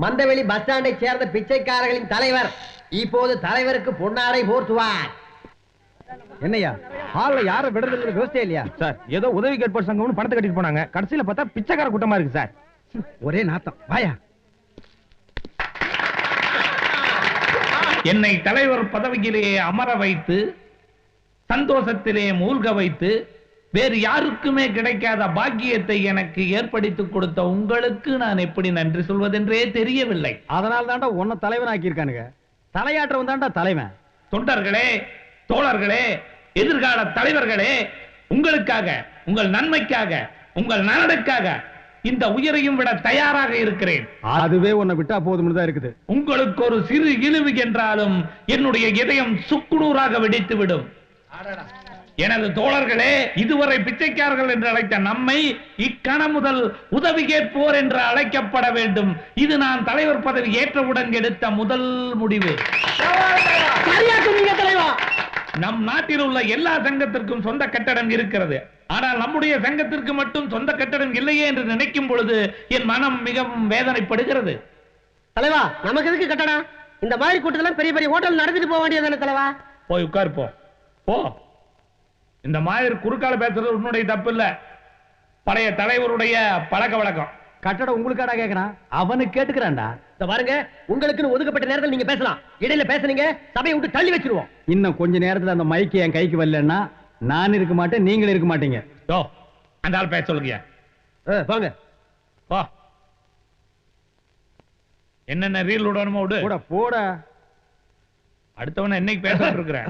Mandaveli bus ஸ்டாண்டை சேர்ந்த பிச்சைக்காரர்களின் தலைவர் இப்போது தலைவருக்கு பொன்னாடை போர்த்துவார். என்னையா ஹால்ல யாரை விடுறதுல யோசிச்சே இல்லையா சார்? ஏதோ உதவி கேட்போர் சங்கம்னு பணத்தை கட்டிட்டு போனாங்க, கடைசியில பார்த்தா பிச்சைக்கார கூட்டமா இருக்கு சார். ஒரே நாத்தம். வாயா. என்னை தலைவர் பதவியிலே அமர வைத்து சந்தோஷத்திலே மூழ்க வைத்து வேறு யாருக்குமே கிடைக்காத பாக்கியத்தை எனக்கு ஏற்படுத்திக் கொடுத்த உங்களுக்கு நான் எப்படி நன்றி சொல்வதென்றே தெரியவில்லை. அதனால தாண்டா உன்னை தலைவனாக்கி இருக்கானுங்க. தலையாற்றவன் தாண்டா தலைவன். தொண்டர்களே, தோழர்களே, எதிர்கால தலைவர்களே, உங்களுக்காக, உங்கள் நன்மைக்காக, உங்கள் நலனுக்காக இந்த உயிரையும் விட தயாராக இருக்கிறேன். அதுவே உன்னை விட்டா போதும்னு தான் இருக்குது. உங்களுக்கு ஒரு சிறு இழிவு என்றாலும் என்னுடைய இதயம் சுக்குநூறாக வெடித்துவிடும். எனது தோழர்களே, இதுவரை பிச்சைக்காரர்கள் என்று அழைத்த நம்மை இக்கணம் முதல் உதவி கேட்போர் என்று அழைக்கப்பட வேண்டும். இது நான் தலைவர் பதவி ஏற்றவுடன் எடுத்த முதல் முடிவு. நம் நாட்டில் உள்ள எல்லா சங்கத்திற்கும் சொந்த கட்டடம் இருக்கிறது. ஆனால் நம்முடைய சங்கத்திற்கு மட்டும் சொந்த கட்டடம் இல்லையே என்று நினைக்கும் பொழுது என் மனம் மிகவும் வேதனைப்படுகிறது. தலைவா, நமக்கு எதுக்கு கட்டடம்? இந்த மாதிரி கூட்டத்தில் பெரிய பெரிய ஹோட்டல் நடந்துட்டு போக வேண்டியதானே தலைவா? போய் உட்கார் போ. போ. இந்த மாதிரி குறுக்கால பேசுறது உன்னுடைய தப்பு இல்ல, பழைய தலைவருடைய பழக்க வழக்கம். கட்டடம் உங்களுக்காடா கேக்குறான், அவனுக்கு கேட்டுக்கிறான்டா. இந்த பாருங்க, உங்களுக்குன்னு ஒதுக்கப்பட்ட நேரத்தில் நீங்க பேசலாம். இடையில பேசுனீங்க சபையை விட்டு தள்ளி வச்சிருவோம். இன்னும் கொஞ்ச நேரத்துல அந்த மைக்கு என் கைக்கு வரலன்னா நான் இருக்க மாட்டேன், நீங்களும் இருக்க மாட்டீங்க. அந்த ஆள் பேச சொல்லுங்க. வாங்க. போ. என்னென்ன ரீல் விடணுமோ விடு. போட போட. அடுத்தவன என்னைக்கு பேச இருக்கிறேன்.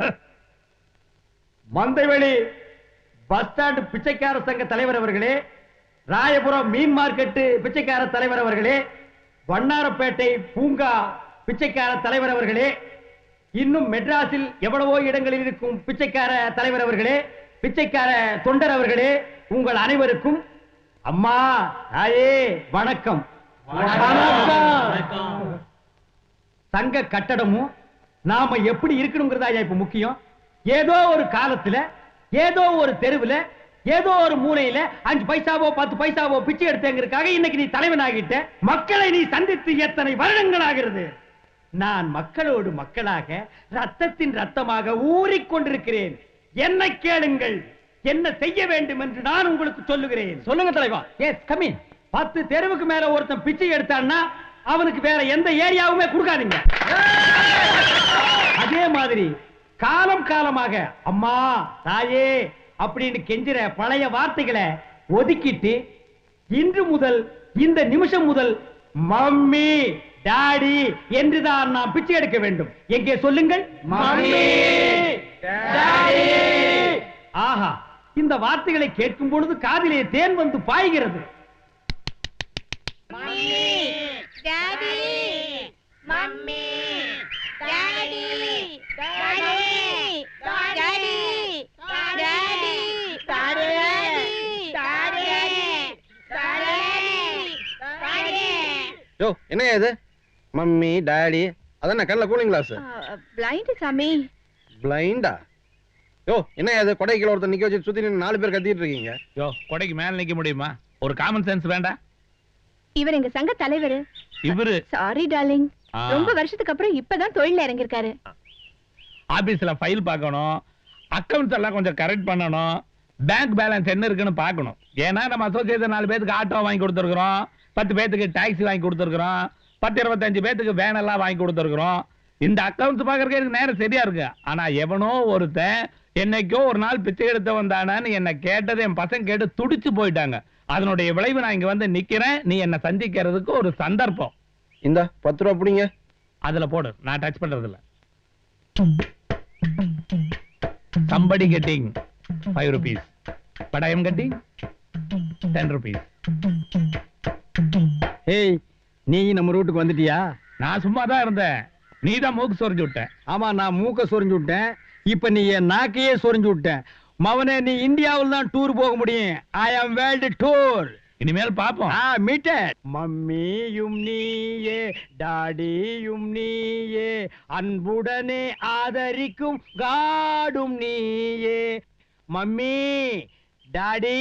மந்தைவெளி பஸ் ஸ்டாண்ட் பிச்சைக்கார சங்க தலைவர் அவர்களே, ராயபுரம் மீன் மார்க்கெட்டு பிச்சைக்கார தலைவர் அவர்களே, வண்ணாரப்பேட்டை பூங்கா பிச்சைக்கார தலைவர் அவர்களே, இன்னும் மெட்ராஸில் எவ்வளவோ இடங்களில் இருக்கும் பிச்சைக்கார தலைவர் அவர்களே, பிச்சைக்கார தொண்டர் அவர்களே, உங்கள் அனைவருக்கும் அம்மா தாயே வணக்கம். வணக்கம். சங்க கட்டடமும் நாம எப்படி இருக்கணுங்கிறதா இப்ப முக்கியம். ஏதோ ஒரு காலத்துல ஏதோ ஒரு தெருவுல ஏதோ ஒரு மூலையில 5 பைசாவோ 10 பைசாவோ பிச்சை எடுத்தேங்கிறதுக்காக இன்னைக்கு நீ தலைவனாகிட்ட. மக்களை நீ சந்தித்து எத்தனை வருடங்கள் ஆகிறது. நான் மக்களோடு மக்களாக ரத்தத்தின் ரத்தமாக ஊறிக்கொண்டிருக்கிறேன். என்ன கேளுங்கள், என்ன செய்ய வேண்டும் என்று நான் உங்களுக்கு சொல்லுகிறேன். சொல்லுங்க தலைவா. Yes come in. 10 தெருவுக்கு மேல ஒருத்தன் பிச்சை எடுத்தான்னா அவனுக்கு வேற எந்த ஏரியாவுமே கொடுக்காதீங்க. அதே மாதிரி காலம் காலமாக அம்மா தாயே அப்படின்னு கெஞ்சிற பழைய வார்த்தைகளை ஒதுக்கிட்டு இன்று முதல் இந்த நிமிஷம் முதல் மம்மி டாடி என்றுதான் நாம் பிச்சை எடுக்க வேண்டும். எங்கே சொல்லுங்கள், மம்மி டாடி. ஆஹா, இந்த வார்த்தைகளை கேட்கும் பொழுது காதிலே தேன் வந்து பாய்கிறது. Mummy daddy mummy daddy daddy daddy daddy யோ என்னையா இது? மம்மி டாடி அதான் கண்ணுல கூலிங் கிளாஸ். பிளைண்ட் சாமி. பிளைண்டா? யோ என்னையா இது? கொடை கீழ ஒருத்தர் நிக்க வச்சு சுத்தி நின்னு 4 பேர் கத்திட்டு இருக்கீங்க. யோ கொடைக்கு மேல நிக்க முடியுமா? ஒரு காமன் சென்ஸ் வேண்டாம்? இவர் எங்க சங்க தலைவர். இவரு சாரி டார்லிங், ரொம்ப வருஷத்துக்கு அப்புறம் இப்பதான் தொழில இறங்கிருக்காரு. ஆபீஸ்ல ஃபைல் பார்க்கணும், அக்கவுண்ட்ஸ் எல்லாம் கொஞ்சம் கரெக்ட் பண்ணணும், பேங்க் பேலன்ஸ் என்ன இருக்குன்னு பார்க்கணும். ஏன்னா நம்ம அசோசியேஷன் 4 பேருக்கு ஆட்டோ வாங்கி கொடுத்துருக்கிறோம், 10 பேருக்கு டாக்ஸி வாங்கி கொடுத்துருக்கிறோம், 10-25 பேருக்கு வேன் எல்லாம் வாங்கி கொடுத்துருக்கிறோம். இந்த அக்கவுண்ட்ஸ் பார்க்கறதுக்கு எனக்கு நேரம் சரியா இருக்கு. ஆனா எவனோ ஒருத்தன் என்னைக்கோ ஒரு நாள் பிச்சை எடுத்து வந்தானு என்ன கேட்டது என் பசங்க கேட்டு துடிச்சு போயிட்டாங்க. அதனுடைய விளைவு நான் இங்க வந்து நிக்கிறேன். நீ என்ன சந்திக்கிறதுக்கு ஒரு சந்தர்ப்பம். இந்த 10 ரூபா பிடிங்க. அதுல போடு, நான் டச் பண்றது இல்ல. Somebody getting 5 rupees, but I am getting 10 rupees. ஏய், நீ நம்ம ரூட்டுக்கு வந்துட்டியா? நான் சும்மா தான் இருந்தேன், நீ தான் மூக்கு சொரிஞ்சு விட்ட. ஆமா, நான் மூக்க சொரிஞ்சு விட்டேன். இப்ப நீ என் நாக்கையே சொரிஞ்சு விட்ட. மவனே, நீ இந்தியாவில் தான் டூர் போக முடியும். ஐ ஆம் வேர்ல்டு டூர். இனிமேல் பாப்போம். மீட்டர். மம்மியும் நீயே டாடியும் நீயே, அன்புடனே ஆதரிக்கும் காடும் நீயே. Mummy daddy,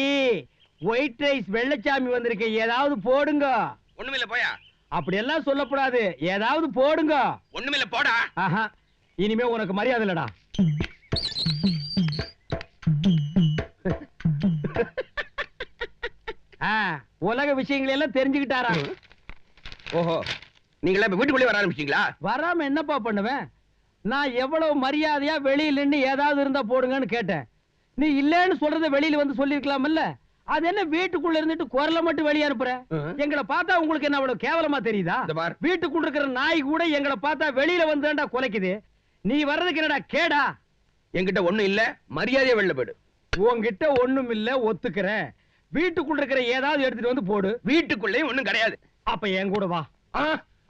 white rice Vellachami வந்திருக்க, ஏதாவது போடுங்க. ஒண்ணுமில்ல போயா. அப்படி எல்லாம் சொல்லக்கூடாது, ஏதாவது போடுங்க. ஒண்ணுமில்ல போடா. ஆஹா, இனிமே உனக்கு மரியாதை இல்லடா. உலக விஷயங்களை எல்லாம் தெரிஞ்சுக்கிட்டாரா? ஓஹோ, நீங்களா இப்ப வீட்டுக்குள்ளே வர ஆரம்பிச்சீங்களா? வராம என்னப்பா பண்ணுவேன்? நான் எவ்வளவு மரியாதையா வெளியில நின்னு ஏதாவது இருந்தா போடுங்கன்னு கேட்டேன். நீ இல்லன்னு சொல்றத வெளியில வந்து சொல்லிருக்கலாம்ல. அது என்ன வீட்டுக்குள்ள இருந்துட்டு குரலை மட்டும் வெளியே அனுப்புற? எங்களை பார்த்தா உங்களுக்கு என்ன அவ்வளவு கேவலமா தெரியுதா? வீட்டுக்குள்ள இருக்கிற நாய் கூட எங்களை பார்த்தா வெளியில வந்துடா குலைக்குது. நீ வர்றதுக்கு என்னடா கேடா? என்கிட்ட ஒண்ணும் இல்ல, மரியாதையா வெளில போயிடு. உன்கிட்ட ஒண்ணும் இல்ல, ஒத்துக்கிறேன். வீட்டுக்குள்ள இருக்கிற ஏதாவது எடுத்துட்டு வந்து போடு. வீட்டுக்குள்ளேயும் ஒண்ணும் கிடையாது. அப்ப என் கூட வா.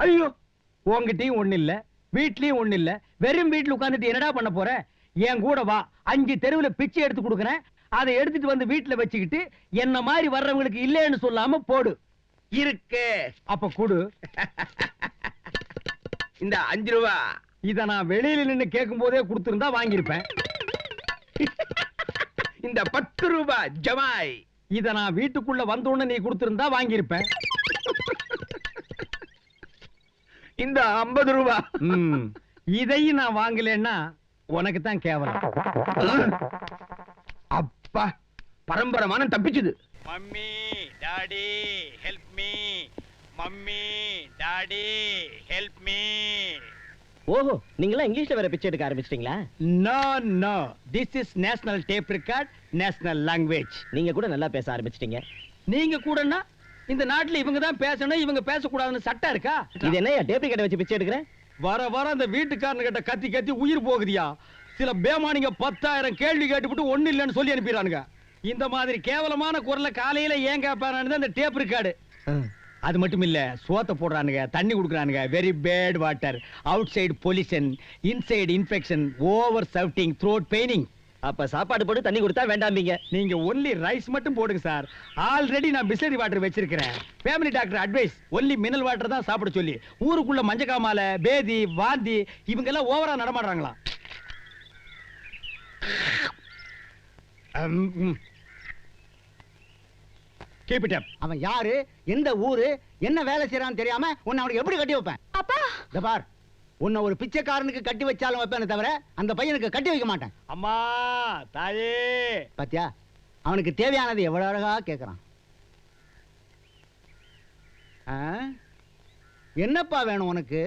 ஐயோ, உன்கிட்டயும் ஒண்ணு இல்ல, வீட்லயும் ஒண்ணு இல்ல, வெறும் வீட்டுல உட்கார்ந்துட்டு என்னடா பண்ண போற? என் கூட வா. 5 தெருவுல பிச்சை எடுத்து கொடுக்கறேன். அதை எடுத்துட்டு வந்து வீட்டுல வச்சுக்கிட்டு என்ன மாதிரி வர்றவங்களுக்கு இல்லன்னு சொல்லாம போடு. இருக்கு. அப்ப கொடு. இந்த 5 ரூபா. இத நான் வெளியில நின்னு கேட்கும் போதே கொடுத்திருந்தா வாங்கியிருப்பேன். இந்த 10 ரூபா ஜமாய். இத நான் வீட்டுக்குள்ள வந்த உடனே நீ கொடுத்திருந்தா வாங்கியிருப்பேன். இந்த 50 ரூபா. இதையும் நான் வாங்கலன்னா உனக்கு தான் கேவலம். அப்பா, பரம்பரமான தப்பிச்சுது. Mummy daddy help me, mummy daddy help me. ஓஹோ, நீங்களா இங்கிலீஷ்ல வேற பிச்சை எடுக்க ஆரம்பிச்சிட்டீங்களா? No no, this is national tape record, national language. நீங்க கூட நல்லா பேச ஆரம்பிச்சிட்டீங்க. நீங்க கூடனா இந்த நாட்டுல இவங்க தான் பேசணும், இவங்க பேசக்கூடாதுன்னு சட்டம் இருக்கா? இது என்ன டேப் ரெக்கார்ட் வச்சு பிச்சை எடுக்கிறேன்? வர வர அந்த வீட்டுக்காரனு கிட்ட கத்தி கத்தி உயிர் போகுதியா. சில பேமானிங்க 10,000 கேள்வி கேட்டுவிட்டு ஒண்ணு இல்லைன்னு சொல்லி அனுப்பிடுறானுங்க. இந்த மாதிரி கேவலமான குரல்ல காலையில ஏன் கேட்பானு அந்த டேப் ரெக்கார்டு. அது மட்டும் இல்ல, சோத்த போடுறானுங்க, தண்ணி குடுக்குறானுங்க. Very bad water, outside pollution, inside infection, over shouting, throat paining. அப்ப சாப்பாடு போட்டு தண்ணி கொடுத்தா வேண்டாம்பீங்க. நீங்க ஒன்லி ரைஸ் மட்டும் போடுங்க சார். ஆல்ரெடி நான் பிஸ்லரி வாட்டர் வச்சிருக்கிறேன். Family doctor advice only mineral water தான் சாப்பிட சொல்லி. ஊருக்குள்ள மஞ்சக்காமால, பேதி, வாந்தி இவங்க எல்லாம் ஓவரா நடமாடுறாங்களா? Keep it up. அவன் யாரு, எந்த ஊரு, என்ன வேலை செய்யறான்னு தெரியாம உன்னை அவனுக்கு எப்படி கட்டி வைப்பேன்? அப்பா இந்த பார், உன்னை ஒரு பிச்சைக்காரனுக்கு கட்டி வச்சாலும் வைப்பேன்னு தவிர அந்த பையனுக்கு கட்டி வைக்க மாட்டேன். அம்மா தாயே, பாத்தியா, அவனுக்கு தேவையானது எவ்வளவு அழகா கேக்குறான். என்னப்பா வேணும் உனக்கு?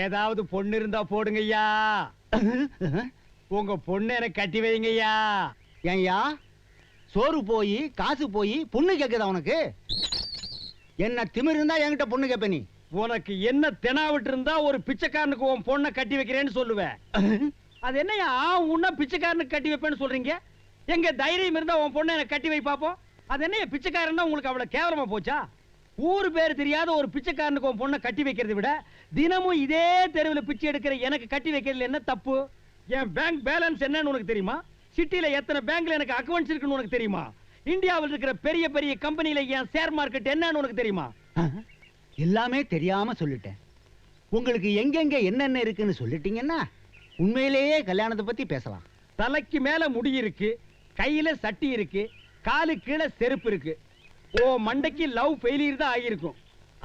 ஏதாவது பொண்ணு இருந்தா போடுங்கய்யா. உங்க பொண்ணு எனக்கு கட்டி வைங்கய்யா. ஏன்யா, சோறு போய் காசு போய் பொண்ணு கேக்குதா உனக்கு? என்ன திமிரு இருந்தா என்கிட்ட பொண்ணு கேப்ப நீ? உனக்கு என்ன தெனாவிட்டு இருந்தா ஒரு பிச்சைக்காரனுக்கு உன் பொண்ணை கட்டி வைக்கிறேன்னு சொல்லுவேன். அது என்னையா உன்ன பிச்சைக்காரனுக்கு கட்டி வைப்பேன்னு சொல்றீங்க? எங்க தைரியம் இருந்தா உன் பொண்ணை எனக்கு கட்டி வை பாப்போம். அது என்னையா பிச்சைக்காரன் உங்களுக்கு அவ்வளவு கேவலமா போச்சா? ஊரு பேர் தெரியாத ஒரு பிச்சைக்காரனுக்கு உன் பொண்ணை கட்டி வைக்கிறதை விட தினமும் இதே தெருவில் பிச்சை எடுக்கிற எனக்கு கட்டி வைக்கிறதுல என்ன தப்பு? என் பேங்க் பேலன்ஸ் என்னன்னு உனக்கு தெரியுமா? சிட்டில எத்தனை பேங்க்ல எனக்கு அக்கவுண்ட்ஸ் இருக்குன்னு உனக்கு தெரியுமா? இந்தியாவில் இருக்கிற பெரிய பெரிய கம்பெனில என் ஷேர் மார்க்கெட் என்னன்னு உனக்கு தெரியுமா? எல்லாமே தெரியாம சொல்லிட்டேன். உங்களுக்கு எங்கெங்க என்னென்ன இருக்குன்னு சொல்லிட்டீங்கன்னா உண்மையிலேயே கல்யாணத்தை பத்தி பேசலாம். தலைக்கு மேல முடி இருக்கு, கையில சட்டி இருக்கு, காலு கீழே செருப்பு இருக்கு. ஓ மண்டைக்கு லவ் ஃபெயிலியர் தான் ஆகியிருக்கும்.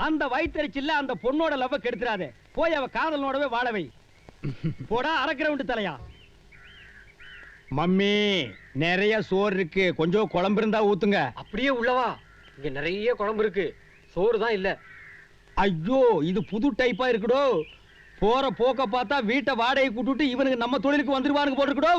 அந்த வயிற்றுச்சில்ல அந்த பொண்ணோட லவ் கெடுத்துறாதே. போய் அவ காதலனோடவே வாழவை. போடா அரக்கிரவுண்டு தலையா. மம்மி நிறைய சோறு இருக்கு, கொஞ்சம் குழம்பு இருந்தா ஊத்துங்க. அப்படியே உள்ளவா, இங்க நிறைய குழம்பு இருக்கு, சோறு தான் இல்ல. ஐயோ, இது புது டைப்பா இருக்குடோ. போற போக்க பார்த்தா வீட்டை வாடகை கூட்டுட்டு இவனுக்கு நம்ம தொழிலுக்கு வந்துருவானுங்க போட்டுருக்குடோ.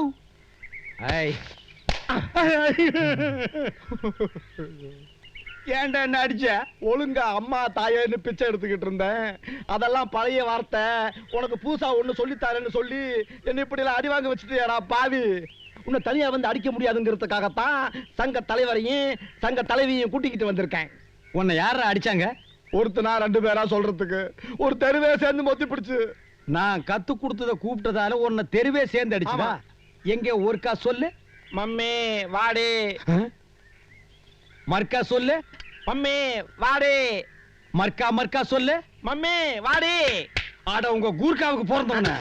ஏன்டா என்ன அடிச்ச? ஒழுங்கா அம்மா தாயன்னு பிச்சை எடுத்துக்கிட்டு இருந்தேன். அதெல்லாம் பழைய வார்த்தை. உனக்கு பூசா ஒண்ணு சொல்லித்தாரேன்னு சொல்லி என்ன இப்படி எல்லாம் அடி வாங்க வச்சுட்டியாடா பாவி. உன்னை தனியா வந்து அடிக்க முடியாதுங்கிறதுக்காகத்தான் சங்க தலைவரையும் சங்க தலைவியையும் கூட்டிக்கிட்டு வந்திருக்கேன். உன்னை யார அடிச்சாங்க? ஒருத்தனா 2 பேரா சொல்றதுக்கு ஒரு தெருவே சேர்ந்து மொத்தி பிடிச்சு. நான் கத்து கொடுத்தத கூப்பிட்டதால உன்னை தெருவே சேர்ந்து அடிச்சுதா? எங்க ஒருக்கா சொல்லு. மம்மி வாடே. மர்க்கா சொல்லு. மம்மி வாடே. மர்க்கா மர்க்கா சொல்லு. மம்மி வாடே. ஆட உங்க கூர்க்காவுக்கு பிறந்தவன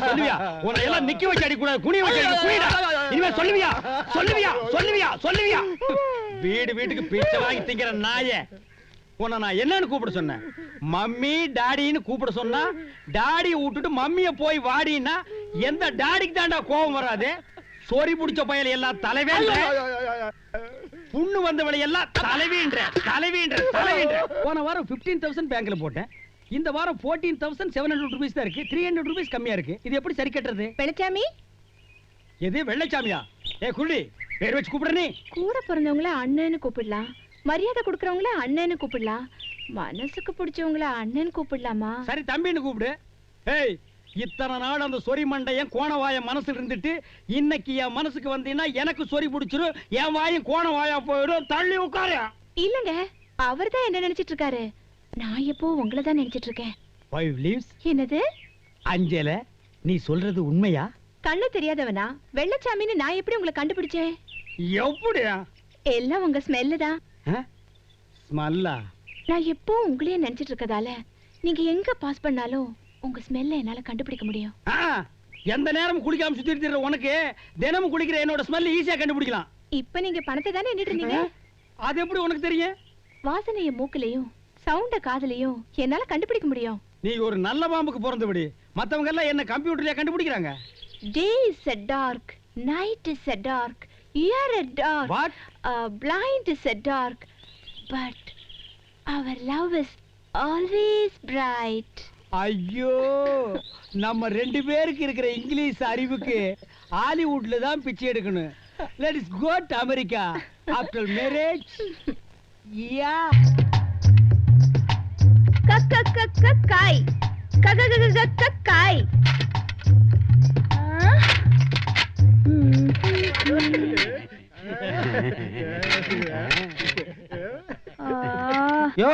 சொல்லுவியா? உன்னை எல்லாம் நிக்க வச்சு அடி கூடாது, குனிய வச்சு அடி. குனிடா. இனிமே சொல்லுவியா? சொல்லுவியா? சொல்லுவியா? சொல்லுவியா? வீடு வீட்டுக்கு பிச்சை வாங்கி திங்கிற நாயே. உன்னை நான் என்னன்னு கூப்பிட சொன்னேன்? மம்மி டாடின்னு கூப்பிட சொன்னா டாடியை விட்டுட்டு மம்மிய போய் வாடின்னா எந்த டாடிக்கு தாண்டா கோபம் வராது? சோரி புடிச்ச பயல எல்லாம் தலைவேன்ற, புண்ணு வந்தவளை எல்லாம் தலைவேன்ற. போன வாரம் 15,000 பேங்க்ல போட்டேன். இந்த வாரம் 14,700 rupees தான் இருக்கு. 300 rupees கம்மியா இருக்கு. இது எப்படி சரி கட்டுறது? வெள்ளச்சாமி, எது வெள்ளச்சாமியா? குள்ளி பேர் வச்சு கூப்பிடுற நீ? கூட பிறந்தவங்கள அண்ணன்னு கூப்பிடலாம், மரியாதை கொடுக்கறவங்கள அண்ணன்னு கூப்பிடலாம், மனசுக்கு பிடிச்சவங்கள அண்ணன் கூப்பிடலாமா? சரி தம்பின்னு கூப்பிடு. ஏய், இத்தனை நாள் அந்த சொறி மண்டையன் கோணவாய மனசுல இருந்துட்டு இன்னைக்கு என் மனசுக்கு வந்தீங்கன்னா எனக்கு சொறி பிடிச்சிரும், என் வாயும் கோணவாயா போயிடும். தள்ளி உட்காரு. இல்லங்க, அவர்தான் என்ன நினைச்சிட்டு இருக்காரு. நான் எப்போ உங்களை தான் நினைச்சிட்டு இருக்கேன். 5 leaves. என்னது? அஞ்சல, நீ சொல்றது உண்மையா? கண்ணு தெரியாதவனா? வெள்ளச்சாமின்னு நான் எப்படி உங்களை கண்டுபிடிச்சேன்? எப்படியா? எல்லாம் உங்க ஸ்மெல்லு தான். ஸ்மெல்லா? நான் எப்போ உங்களையே நினைச்சிட்டு இருக்கதால நீங்க எங்க பாஸ் பண்ணாலும் உங்க ஸ்மெல்ல என்னால கண்டுபிடிக்க முடியும். எந்த நேரமும் குளிக்காம சுத்திட்டு இருக்க உனக்கு தினமும் குளிக்கிற என்னோட ஸ்மெல் ஈஸியா கண்டுபிடிக்கலாம். இப்ப நீங்க பணத்தை தானே எண்ணிட்டு இருந்தீங்க. அது எப்படி உனக்கு தெரியும்? வாசனைய மூக்குலயும் சவுண்ட காதுலயும் என்னால கண்டுபிடிக்க முடியும். நீ ஒரு நல்ல பாம்புக்கு பிறந்தபடி மத்தவங்க எல்லாம் என்ன கம்ப்யூட்டர்லயே கண்டுபிடிக்கிறாங்க. Day is a dark, night is a dark, year a dark, What? Blind is a dark, but our love is always bright. ஐயோ, நம்ம 2 பேருக்கு இருக்கிற இங்கிலீஷ் அறிவுக்கு ஹாலிவுட்ல தான் பிச்சை எடுக்கணும். Let us go to America after marriage. Yeah. Kakai. Kakai. யோ,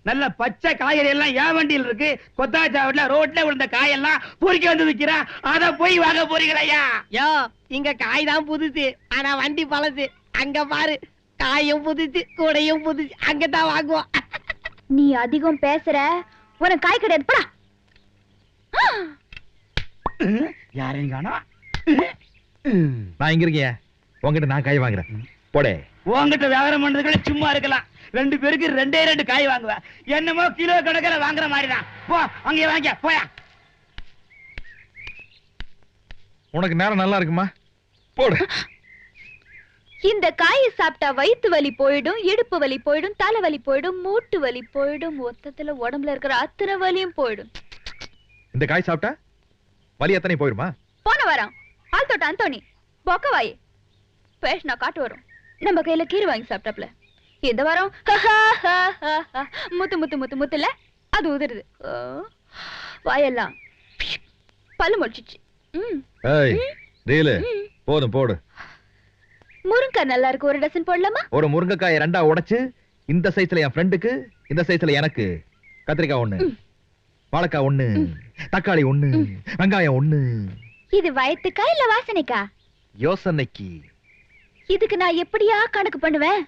நல்ல பச்சை காய்கறி எல்லாம் ஏன் வண்டியில் இருக்கு? கொத்தாச்சாவட்ல ரோட்ல விழுந்த காயெல்லாம் பொறிக்க வந்து விக்கிறா. அத போய் வாங்க போறீங்களா? யோ, இங்க காய் தான் புதுசு, ஆனா வண்டி பழசு. அங்க பாரு, காயும் புதுசு, கூடையும் புதுசு. அங்கதான் வாங்குவோம். நீ அதிகம் பேசுற, உனக்கு காய் கிடையாது. போடா. யாரையும் காணோம். நான் இங்க இருக்கேன், உங்ககிட்ட நான் காய் வாங்குறேன். போடே. உங்ககிட்ட வியாபாரம் பண்றதுக்குள்ள சும்மா இருக்கலாம். 2 பேருக்கு 2 காய் வாங்குவேன். என்னமோ கிலோ கணக்கில் வாங்குற மாதிரி தான். போ, அங்கே வாங்க போயா. உனக்கு நேரம் நல்லா இருக்குமா? போடு. இந்த காயை சாப்பிட்டா வயிற்று வலி போயிடும், இடுப்பு வலி போயிடும், தலை வலி போயிடும், மூட்டு வலி போயிடும், மொத்தத்துல உடம்புல இருக்கிற அத்தனை வலியும் போயிடும். இந்த காய் சாப்பிட்டா வலி எத்தனை போயிருமா? போன வாரம் ஆள் தொட்ட அந்தோனி பொக்கவாய் பேஷனா காட்டு வரும், நம்ம கையில கீரை வாங்கி சாப்பிட்டாப்ல. இந்த வாரம் முத்து முத்து முத்து முத்துல அது உதிருது. வாயெல்லாம் பல்லு முடிச்சிச்சு. போதும் போடு. முருங்கக்காய் நல்லா இருக்கு, 1 டசன் போடலாமா? ஒரு முருங்கைக்காயை 2ஆ உடைச்சு இந்த சைஸ்ல என் ஃப்ரெண்டுக்கு, இந்த சைஸ்ல எனக்கு. கத்திரிக்காய் 1, வாழைக்காய் 1, தக்காளி 1, வெங்காயம் 1. இது வயத்துக்கா இல்ல வாசனைக்கா? யோசனைக்கு. இதுக்கு நான் எப்படியா கணக்கு பண்ணுவேன்?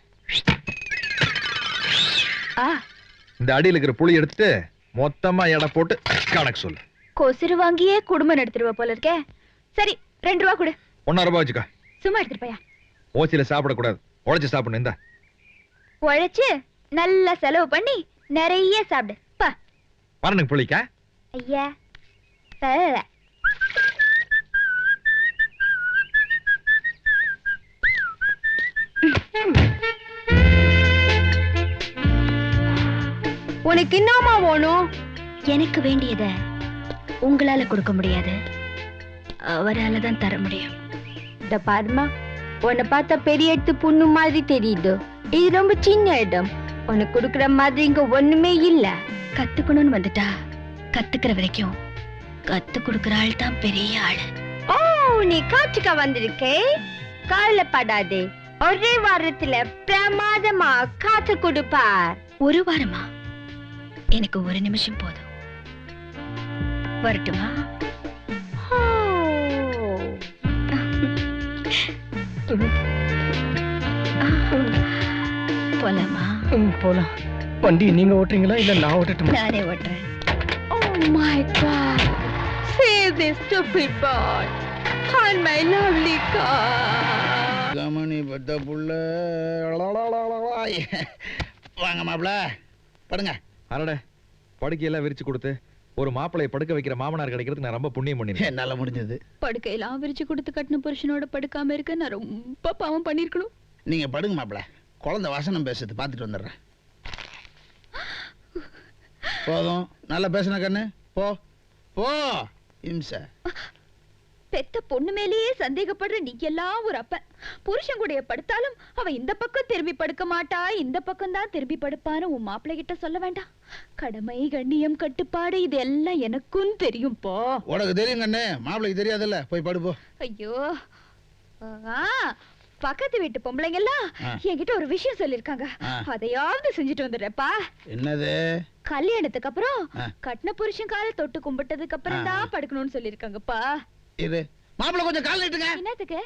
இந்த அடியில் இருக்கிற புளி எடுத்துட்டு மொத்தமா எடை போட்டு கணக்கு சொல்லு. கொசுறு வாங்கியே குடும்பம் நடத்திடுவ போல இருக்கே. சரி, 2 ரூபா கொடு. 1.5 ரூபாய் வச்சுக்கா. சும்மா எடுத்துட்டு போயா. ஓச்சில சாப்பிடக்கூடாது, உழைச்சு சாப்பிடணும். இந்த உழைச்சு நல்லா செலவு பண்ணி நிறைய சாப்பிடு. பா வரணுக்கு புளிக்கா. ஐயா தரல. உனக்கு என்னமா வேணும்? எனக்கு வேண்டியத உங்களால கொடுக்க முடியாது, அவரால தான் தர முடியும். இந்த பாருமா, உன்னை பார்த்தா பெரிய இடத்து பொண்ணு மாதிரி தெரியுது. இது ரொம்ப சின்ன இடம், உனக்கு கொடுக்குற மாதிரி இங்க ஒண்ணுமே இல்ல. கத்துக்கணும்னு வந்துட்டா கத்துக்கிற வரைக்கும் கத்து கொடுக்குற ஆள் தான் பெரிய ஆளு. ஓ, நீ காட்சிக்கா வந்திருக்கே, கவலைப்படாதே. ஒரே வாரத்துல பிரமாதமா காத்து கொடுப்பார். 1 வாரமா? எனக்கு 1 நிமிஷம் போதும். வரட்டுமா? போலாமா? போலாம். வண்டி நீங்க ஓட்டுறீங்களா இல்ல நான் ஓட்டட்டுமா? நானே ஓட்டுறேன். Oh my God! Save this stupid boy on my lovely car. கமனி பத்த புள்ள. வாங்க மாப்ள, படுங்க. அடடே, படுக்கையெல்லாம் விரிச்சு கொடுத்து ஒரு மாப்பிளைய படுக்க வைக்கிற மாமனார் கிடைக்கிறதுக்கு நான் ரொம்ப புண்ணியம் பண்ணிருக்கேன். என்னால முடிஞ்சது. படுக்கையெல்லாம் விரிச்சு கொடுத்து கட்டின புருஷனோட படுக்காம இருக்க நான் ரொம்ப பாவம் பண்ணிருக்கணும். நீங்க படுங்க மாப்பிள. குழந்தை வாசனம் பேசுறது பார்த்துட்டு வந்துடுறேன். போதும், நல்லா பேசுன கண்ணு. போ போ. இம்ச பெத்த பொண்ணு மேலேயே சந்தேகப்படுற நீ எல்லாம் ஒரு அப்ப. புருஷன் கூடைய படுத்தாலும் அவ இந்த பக்கம் திரும்பி படுக்க மாட்டா, இந்த பக்கம் தான் திரும்பி படுப்பான்னு உன் மாப்பிள்ளை கிட்ட சொல்ல வேண்டாம். கடமை, கண்ணியம், கட்டுப்பாடு இது எல்லாம் எனக்கும் தெரியும். போ. உனக்கு தெரியும் கண்ணு, மாப்பிளைக்கு தெரியாதுல்ல. போய் படுப்போ. ஐயோ, பக்கத்து வீட்டு பொம்பளைங்க எல்லாம் என்கிட்ட ஒரு விஷயம் சொல்லிருக்காங்க. அதையாவது செஞ்சுட்டு வந்துடுறப்பா. என்னது? கல்யாணத்துக்கு அப்புறம் கட்டின புருஷன் கால தொட்டு கும்பிட்டதுக்கு அப்புறம் தான் படுக்கணும்னு சொல்லிருக்காங்கப்பா. இது மாப்பிள கொஞ்சம் கால் நீட்டுங்க. என்னத்துக்கு?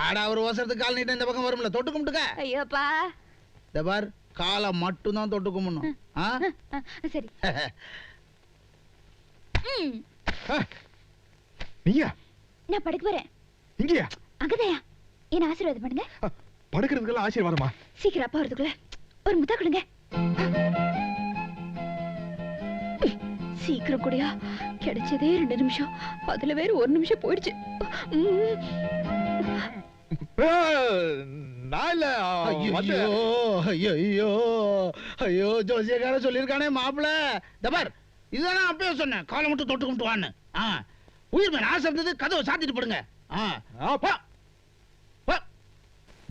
ஆடா, ஒரு அவசரத்துக்கு கால் நீட்ட இந்த பக்கம் வரும்ல, தொட்டு கும்பிட்டுங்க. ஐயோப்பா, இந்த பார், காலை மட்டும் தான் தொட்டு கும்பிடணும். சரி. நீயா? நான் படுக்க போறேன். இங்கயா? அங்கதையா? என்ன ஆசீர்வாதம் பண்ணுங்க. படுக்கிறதுக்கெல்லாம் ஆசீர்வாதமா? சீக்கிரம் அப்பா வரதுக்குள்ள ஒரு முத்தா கொடுங்க. சீக்கிரம் கூடயா? கிடைச்சதே 2 நிமிஷம், அதுல வேற 1 நிமிஷம் போயிடுச்சு. ஐயோ, ஜோசியக்கார சொல்லிருக்கானே மாப்பிள. தபார், இதுதானே அப்பயே சொன்னேன், காலை மட்டும் தொட்டு கும்பிட்டு வான்னு. உயிர் மேல ஆசை இருந்தது, கதவை சாத்திட்டு போடுங்க.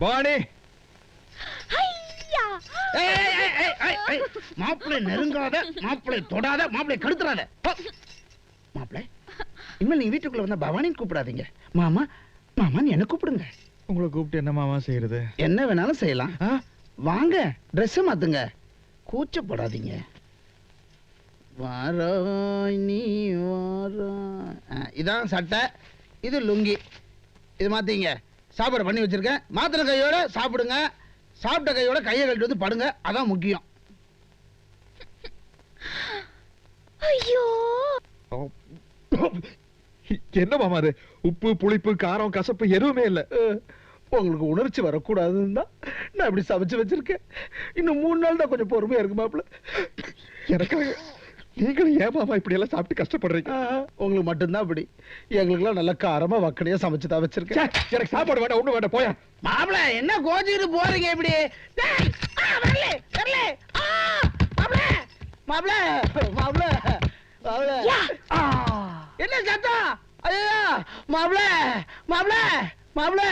பவானி, மாப்பிளை நெருங்காத, மாப்பிளை தொடாத, மாப்பிளை கடுத்துறாத. மாப்பிளை, இனிமேல் நீங்க வீட்டுக்குள்ள வந்தா பவானின்னு கூப்பிடாதீங்க. மாமா மாமான்னு என்ன கூப்பிடுங்க. உங்களை கூப்பிட்டு என்ன மாமா செய்யறது? என்ன வேணாலும் செய்யலாம். வாங்க, ட்ரெஸ் மாத்துங்க, கூச்சப்படாதீங்க. வாராய் நீ வாராய். இதான் சட்டை, இது லுங்கி. இது மாத்தீங்க. சாப்பாடு பண்ணி வச்சிருக்கேன். மாத்திர கையோட சாப்பிடுங்க. சாப்பிட்ட கையோட கையை கழிட்டு வந்து படுங்க. அதான் முக்கியம். ஐயோ, என்ன மாமா அது? உப்பு, புளிப்பு, காரம், கசப்பு எதுவுமே இல்ல. உங்களுக்கு உணர்ச்சி வரக்கூடாதுன்னு தான் நான் இப்படி சமைச்சு வச்சிருக்கேன். இன்னும் 3 நாள் தான் கொஞ்சம் பொறுமையா இருக்கு மாப்பிள்ள. எனக்காக நீங்களும் ஏன் மாமா இப்படி எல்லாம் சாப்பிட்டு கஷ்டப்படுறீங்க? உங்களுக்கு மட்டும்தான் அப்படி. எங்களுக்குலாம் நல்ல காரமா வக்கனையா சமைச்சு தான் வச்சிருக்கேன். எனக்கு சாப்பாடு வேண்டாம், ஒண்ணு வேண்டாம், போயா. மாப்பிள்ள, என்ன கோச்சிட்டு போறீங்க இப்படி? என்ன சத்தம்? ஐயோ, மாப்பிள்ள மாப்பிள்ள மாப்பிள்ள